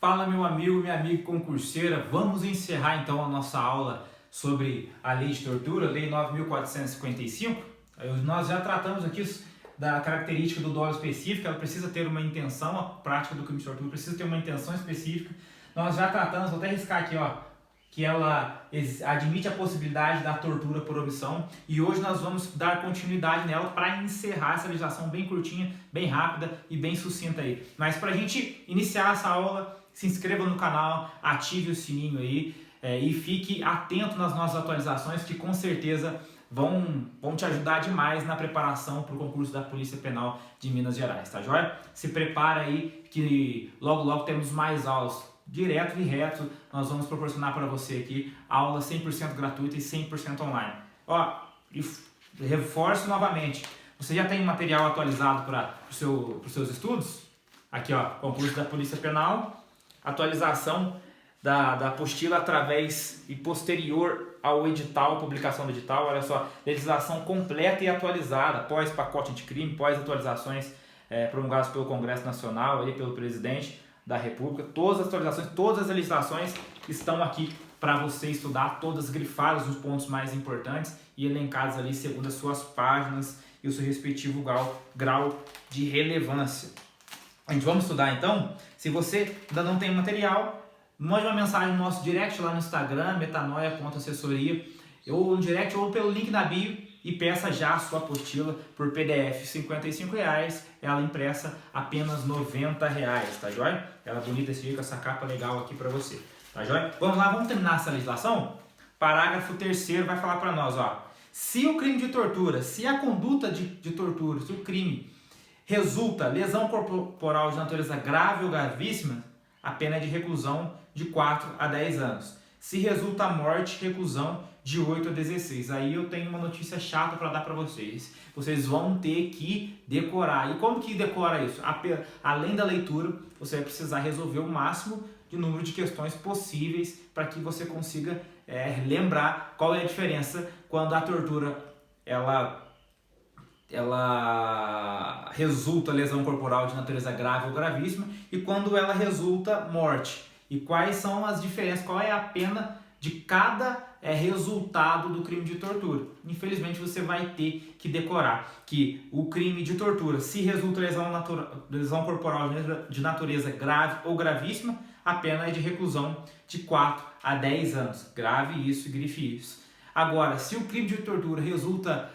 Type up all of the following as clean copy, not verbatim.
Fala meu amigo, minha amiga concurseira, vamos encerrar então a nossa aula sobre a lei de tortura, lei 9.455. Nós já tratamos aqui da característica do dolo específico, ela precisa ter uma intenção, a prática do crime de tortura precisa ter uma intenção específica. Nós já tratamos, vou até riscar aqui, que ela admite a possibilidade da tortura por omissão, e hoje nós vamos dar continuidade nela para encerrar essa legislação bem curtinha, bem rápida e bem sucinta aí. Mas para a gente iniciar essa aula, se inscreva no canal, ative o sininho aí e fique atento nas nossas atualizações que com certeza vão te ajudar demais na preparação para o concurso da Polícia Penal de Minas Gerais, tá joia? Se prepara aí que logo temos mais aulas. Direto e reto, nós vamos proporcionar para você aqui aula 100% gratuita e 100% online. E reforço novamente, você já tem material atualizado para os seus estudos? Aqui, concurso da Polícia Penal, atualização da apostila através e posterior ao edital, publicação do edital. Olha só, legislação completa e atualizada, pós pacote anticrime, pós atualizações promulgadas pelo Congresso Nacional, aí, pelo presidente da República. Todas as atualizações, todas as legislações estão aqui para você estudar, todas grifadas nos pontos mais importantes e elencadas ali segundo as suas páginas e o seu respectivo grau de relevância. A gente vamos estudar então. Se você ainda não tem material, mande uma mensagem no nosso direct lá no Instagram, metanoia.assessoria, ou no direct ou pelo link da bio, e peça já a sua apostila por PDF R$ 55, ela impressa apenas R$ 90, tá joia? Ela é bonita esse jeito, essa capa legal aqui para você, tá joia? Vamos lá, vamos terminar essa legislação? Parágrafo 3º vai falar para nós, se o crime de tortura, se a conduta de tortura, se o crime resulta lesão corporal de natureza grave ou gravíssima, a pena é de reclusão de 4 a 10 anos. Se resulta morte, reclusão de 8 a 16. Aí eu tenho uma notícia chata para dar para vocês. Vocês vão ter que decorar. E como que decora isso? Além da leitura, você vai precisar resolver o máximo de número de questões possíveis para que você consiga lembrar qual é a diferença quando a tortura ela resulta lesão corporal de natureza grave ou gravíssima e quando ela resulta morte. E quais são as diferenças, qual é a pena de cada resultado do crime de tortura. Infelizmente você vai ter que decorar que o crime de tortura, se resulta lesão corporal de natureza grave ou gravíssima, a pena é de reclusão de 4 a 10 anos. Grave isso e grife isso. Agora, se o crime de tortura resulta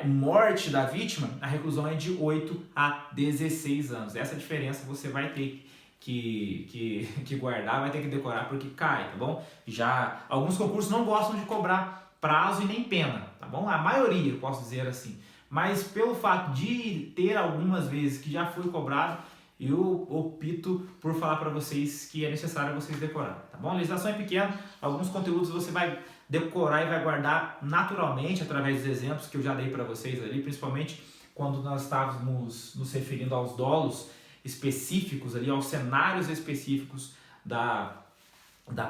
morte da vítima, a reclusão é de 8 a 16 anos. Essa diferença você vai ter que guardar, vai ter que decorar porque cai, tá bom? Já alguns concursos não gostam de cobrar prazo e nem pena, tá bom? A maioria, eu posso dizer assim. Mas pelo fato de ter algumas vezes que já foi cobrado, eu opto por falar para vocês que é necessário vocês decorar, tá bom? A legislação é pequena, alguns conteúdos você vai decorar e vai guardar naturalmente através dos exemplos que eu já dei para vocês ali, principalmente quando nós estávamos nos referindo aos dolos específicos ali, aos cenários específicos da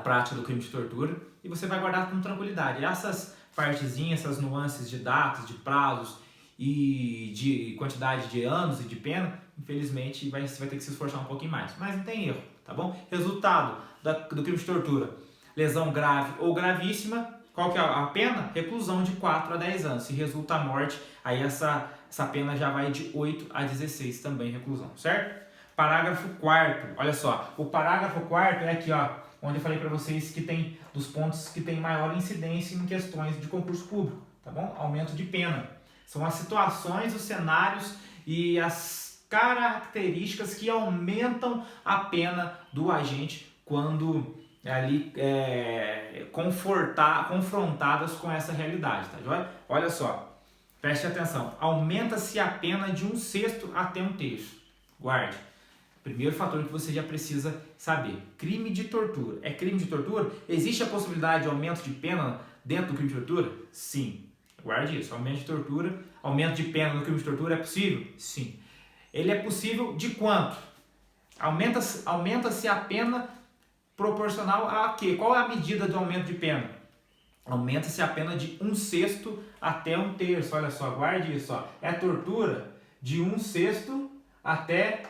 prática do crime de tortura, e você vai guardar com tranquilidade. Essas partezinhas, essas nuances de datas, de prazos e de quantidade de anos e de pena, infelizmente você vai ter que se esforçar um pouquinho mais, mas não tem erro, tá bom? Resultado do crime de tortura: lesão grave ou gravíssima. Qual que é a pena? Reclusão de 4 a 10 anos. Se resulta a morte, aí essa pena já vai de 8 a 16 também, reclusão, certo? Parágrafo 4º, olha só, o parágrafo 4º é aqui, onde eu falei para vocês que tem dos pontos que tem maior incidência em questões de concurso público, tá bom? Aumento de pena. São as situações, os cenários e as características que aumentam a pena do agente quando ali confrontadas com essa realidade, tá joia? Olha só, preste atenção, aumenta-se a pena de 1/6 até 1/3. Guarde. Primeiro fator que você já precisa saber: crime de tortura. É crime de tortura? Existe a possibilidade de aumento de pena dentro do crime de tortura? Sim. Guarde isso. Aumento de pena no crime de tortura é possível? Sim. Ele é possível de quanto? Aumenta-se a pena proporcional a quê? Qual é a medida do aumento de pena? Aumenta-se a pena de 1/6 até 1/3. Olha só, guarde isso. É tortura de 1/6 até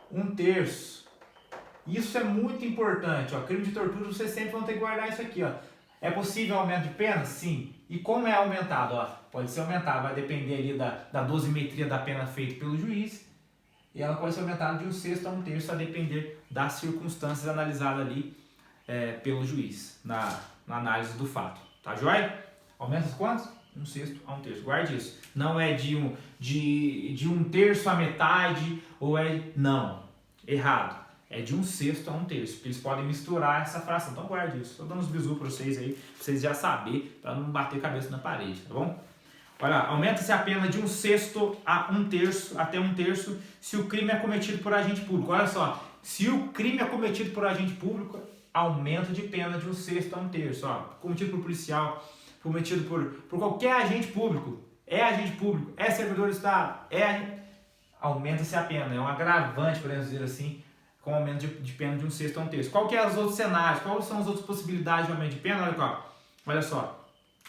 1/3. Isso é muito importante, ó. Crime de tortura, vocês sempre vão ter que guardar isso aqui, ó. É possível aumento de pena? Sim. E como é aumentado? Ó, pode ser aumentado, vai depender ali da dosimetria da pena feita pelo juiz. E ela pode ser aumentada de 1/6 a 1/3, a depender das circunstâncias analisadas ali pelo juiz, na análise do fato. Tá joia? Aumenta quantos? 1/6 a 1/3. Guarde isso. Não é de 1/3 a metade, ou é... Não. Errado. É de 1/6 a 1/3, porque eles podem misturar essa fração. Então guarde isso. Estou dando uns bisu para vocês aí, para vocês já saberem, para não bater cabeça na parede, tá bom? Olha, aumenta-se a pena de 1/6 a 1/3, até 1/3, se o crime é cometido por agente público. Olha só, se o crime é cometido por agente público, aumento de pena de 1/6 a 1/3. Ó, cometido por policial, cometido por qualquer agente público, é servidor do Estado, aumenta-se a pena. É um agravante, podemos dizer assim, com aumento de pena de 1/6 a 1/3. Qual que é os outros cenários? Quais são as outras possibilidades de aumento de pena? Olha só.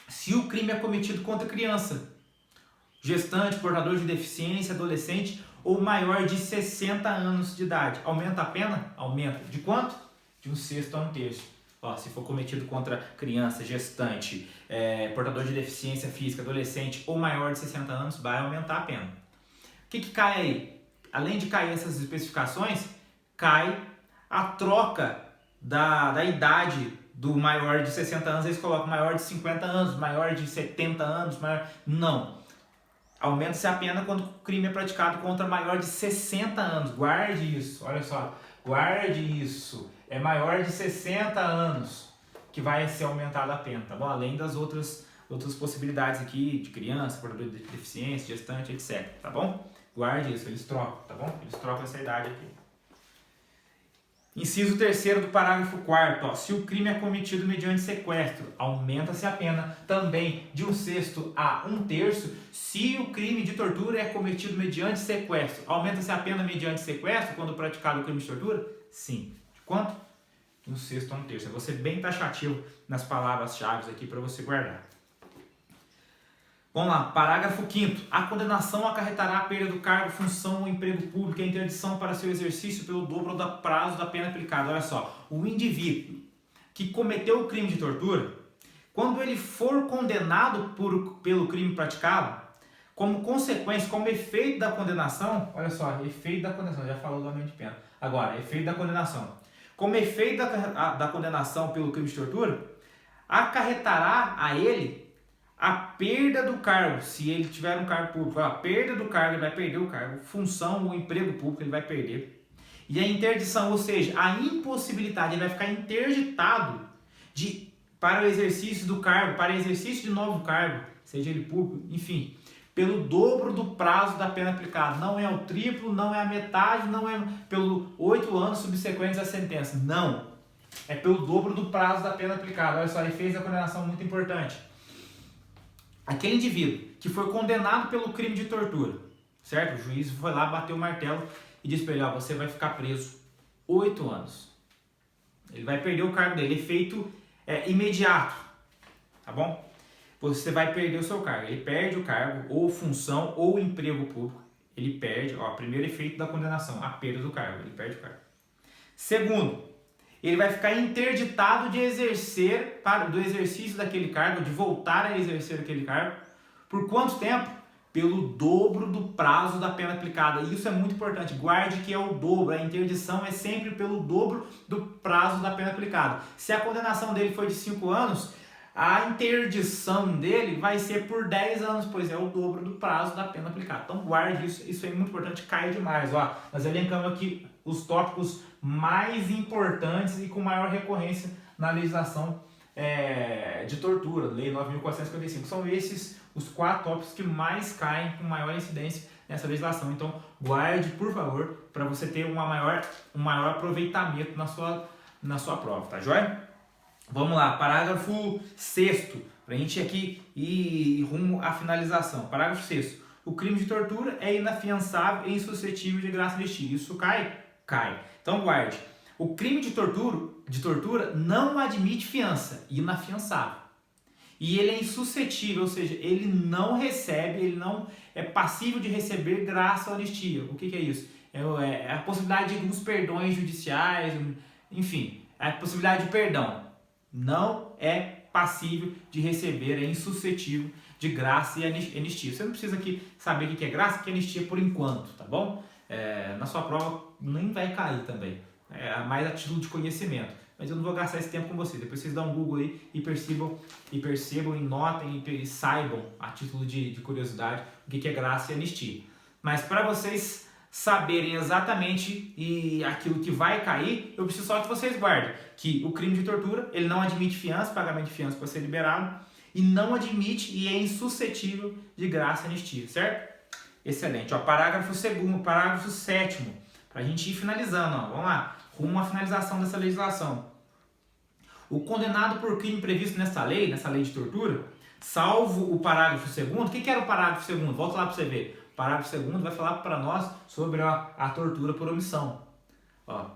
Se o crime é cometido contra criança, gestante, portador de deficiência, adolescente ou maior de 60 anos de idade, aumenta a pena? Aumenta. De quanto? De 1/6 a 1/3. Ó, se for cometido contra criança, gestante, portador de deficiência física, adolescente ou maior de 60 anos, vai aumentar a pena. O que cai aí? Além de cair essas especificações, cai a troca da idade do maior de 60 anos, eles colocam maior de 50 anos, maior de 70 anos, maior... Não. Aumenta-se a pena quando o crime é praticado contra maior de 60 anos. Guarde isso, olha só. Guarde isso. É maior de 60 anos que vai ser aumentada a pena, tá bom? Além das outras possibilidades aqui, de criança, portador de deficiência, gestante, etc, tá bom? Guarde isso, eles trocam, tá bom? Eles trocam essa idade aqui. Inciso 3º do parágrafo 4º, se o crime é cometido mediante sequestro, aumenta-se a pena também de 1/6 a 1/3. Se o crime de tortura é cometido mediante sequestro, aumenta-se a pena mediante sequestro quando praticado o crime de tortura? Sim. De quanto? De 1/6 a 1/3. Eu vou ser bem taxativo nas palavras-chave aqui para você guardar. Vamos lá, parágrafo 5º. A condenação acarretará a perda do cargo, função ou emprego público e a interdição para seu exercício pelo dobro do prazo da pena aplicada. Olha só, o indivíduo que cometeu o crime de tortura, quando ele for condenado pelo crime praticado, como consequência, como efeito da condenação, olha só, efeito da condenação, já falou do aumento de pena. Agora, efeito da condenação. Como efeito da condenação pelo crime de tortura, acarretará a ele a perda do cargo, se ele tiver um cargo público, a perda do cargo, ele vai perder o cargo, função ou emprego público, ele vai perder. E a interdição, ou seja, a impossibilidade, ele vai ficar interditado para o exercício do cargo, para o exercício de novo cargo, seja ele público, enfim, pelo dobro do prazo da pena aplicada. Não é o triplo, não é a metade, não é pelo 8 anos subsequentes à sentença. Não. É pelo dobro do prazo da pena aplicada. Olha só, ele fez a condenação muito importante. Aquele indivíduo que foi condenado pelo crime de tortura, certo? O juiz foi lá, bateu o martelo e disse para ele, ó, você vai ficar preso 8 anos. Ele vai perder o cargo dele, efeito imediato, tá bom? Você vai perder o seu cargo. Ele perde o cargo, ou função, ou emprego público. Ele perde, ó, primeiro efeito da condenação, a perda do cargo, ele perde o cargo. Segundo, ele vai ficar interditado de exercer, do exercício daquele cargo, de voltar a exercer aquele cargo. Por quanto tempo? Pelo dobro do prazo da pena aplicada. E isso é muito importante. Guarde que é o dobro. A interdição é sempre pelo dobro do prazo da pena aplicada. Se a condenação dele foi de 5 anos, a interdição dele vai ser por 10 anos, pois é o dobro do prazo da pena aplicada. Então guarde isso. Isso é muito importante. Cai demais. Ó, nós elencamos aqui os tópicos mais importantes e com maior recorrência na legislação de tortura, Lei 9.455. São esses os 4 tópicos que mais caem com maior incidência nessa legislação. Então, guarde, por favor, para você ter um maior aproveitamento na sua prova, tá joia? Vamos lá, parágrafo 6º, para a gente aqui ir rumo à finalização. Parágrafo 6º. O crime de tortura é inafiançável e insuscetível de graça de estímulo. Isso cai? Cai. Então guarde, o crime de tortura não admite fiança, inafiançável. E ele é insuscetível, ou seja, ele não recebe, ele não é passível de receber graça ou anistia. O que é isso? é a possibilidade de alguns perdões judiciais, enfim, a possibilidade de perdão. Não é passível de receber, é insuscetível de graça e anistia. Você não precisa aqui saber o que é graça, o que é anistia por enquanto, tá bom? Na sua prova nem vai cair também, mais a título de conhecimento. Mas eu não vou gastar esse tempo com vocês. Depois vocês dão um Google aí e percebam, e notem e saibam, a título de curiosidade, o que é graça e anistia. Mas para vocês saberem exatamente aquilo que vai cair, eu preciso só que vocês guardem que o crime de tortura, ele não admite fiança, pagamento de fiança para ser liberado, e não admite e é insuscetível de graça e anistia, certo? Excelente. Ó, parágrafo 2º, parágrafo 7º, para a gente ir finalizando. Ó. Vamos lá, rumo à finalização dessa legislação. O condenado por crime previsto nessa lei de tortura, salvo o parágrafo 2º, o que era o parágrafo 2º? Volta lá para você ver. O parágrafo 2º vai falar para nós sobre a tortura por omissão. Ó.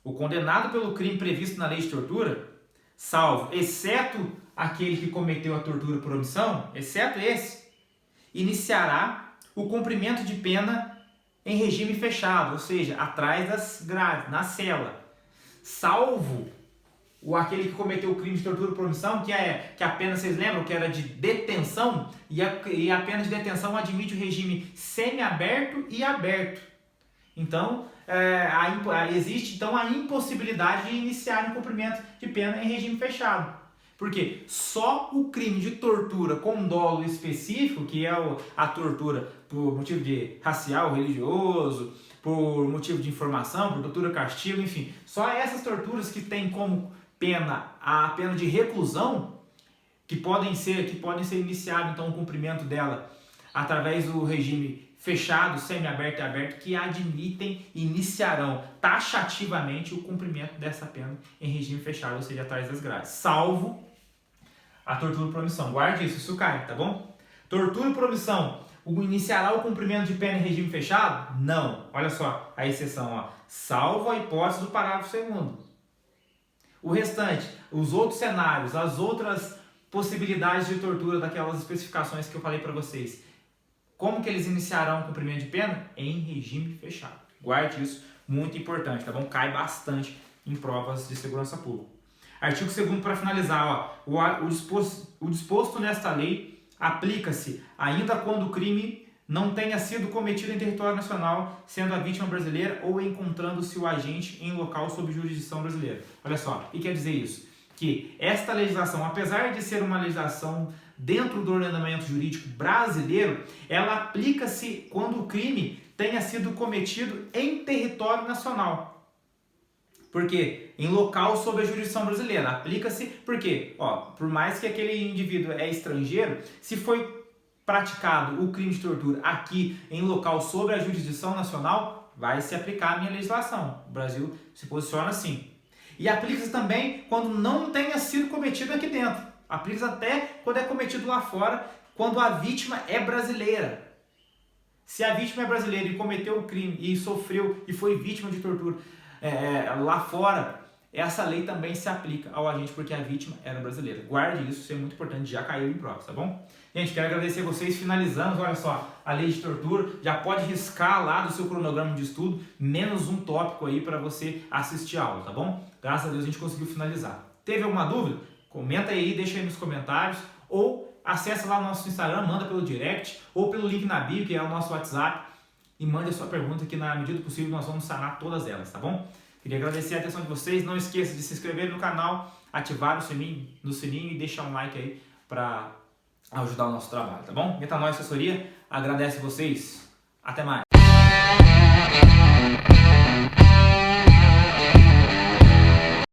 O condenado pelo crime previsto na lei de tortura, salvo, exceto aquele que cometeu a tortura por omissão, exceto esse, iniciará o cumprimento de pena em regime fechado, ou seja, atrás das grades, na cela, salvo aquele que cometeu o crime de tortura por omissão, que a pena, vocês lembram, que era de detenção, e a pena de detenção admite o regime semiaberto e aberto. Então, existe então a impossibilidade de iniciar um cumprimento de pena em regime fechado. Porque só o crime de tortura com dolo específico, que é a tortura por motivo de racial, religioso, por motivo de informação, por tortura, castigo, enfim, só essas torturas que têm como pena a pena de reclusão, que podem ser iniciado então o cumprimento dela através do regime fechado, semiaberto e aberto, que admitem e iniciarão taxativamente o cumprimento dessa pena em regime fechado, ou seja, atrás das grades, salvo a tortura por omissão. Guarde isso cai, tá bom? Tortura por omissão, iniciará o cumprimento de pena em regime fechado? Não. Olha só a exceção, ó. Salvo a hipótese do parágrafo 2º. O restante, os outros cenários, as outras possibilidades de tortura daquelas especificações que eu falei para vocês, como que eles iniciarão o cumprimento de pena? Em regime fechado. Guarde isso, muito importante, tá bom? Cai bastante em provas de segurança pública. Artigo 2º, para finalizar, ó, o disposto nesta lei aplica-se ainda quando o crime não tenha sido cometido em território nacional, sendo a vítima brasileira ou encontrando-se o agente em local sob jurisdição brasileira. Olha só, o que quer dizer isso? Que esta legislação, apesar de ser uma legislação dentro do ordenamento jurídico brasileiro, ela aplica-se quando o crime tenha sido cometido em território nacional. Por quê? Em local sob a jurisdição brasileira. Aplica-se porque, por mais que aquele indivíduo é estrangeiro, se foi praticado o crime de tortura aqui em local sob a jurisdição nacional, vai se aplicar a minha legislação. O Brasil se posiciona assim. E aplica-se também quando não tenha sido cometido aqui dentro. Aplica-se até quando é cometido lá fora, quando a vítima é brasileira. Se a vítima é brasileira e cometeu o crime e sofreu e foi vítima de tortura lá fora, essa lei também se aplica ao agente porque a vítima era brasileira. Guarde isso, isso é muito importante, já caiu em prova, tá bom? Gente, quero agradecer a vocês, finalizamos, olha só, a lei de tortura, já pode riscar lá do seu cronograma de estudo, menos um tópico aí para você assistir a aula, tá bom? Graças a Deus a gente conseguiu finalizar. Teve alguma dúvida? Comenta aí, deixa aí nos comentários, ou acessa lá o nosso Instagram, manda pelo direct, ou pelo link na bio, que é o nosso WhatsApp, e mande a sua pergunta que na medida do possível nós vamos sanar todas elas, tá bom? Queria agradecer a atenção de vocês, não esqueça de se inscrever no canal, ativar o sininho e deixar um like aí para ajudar o nosso trabalho, tá bom? Metanoia Assessoria agradece vocês, até mais!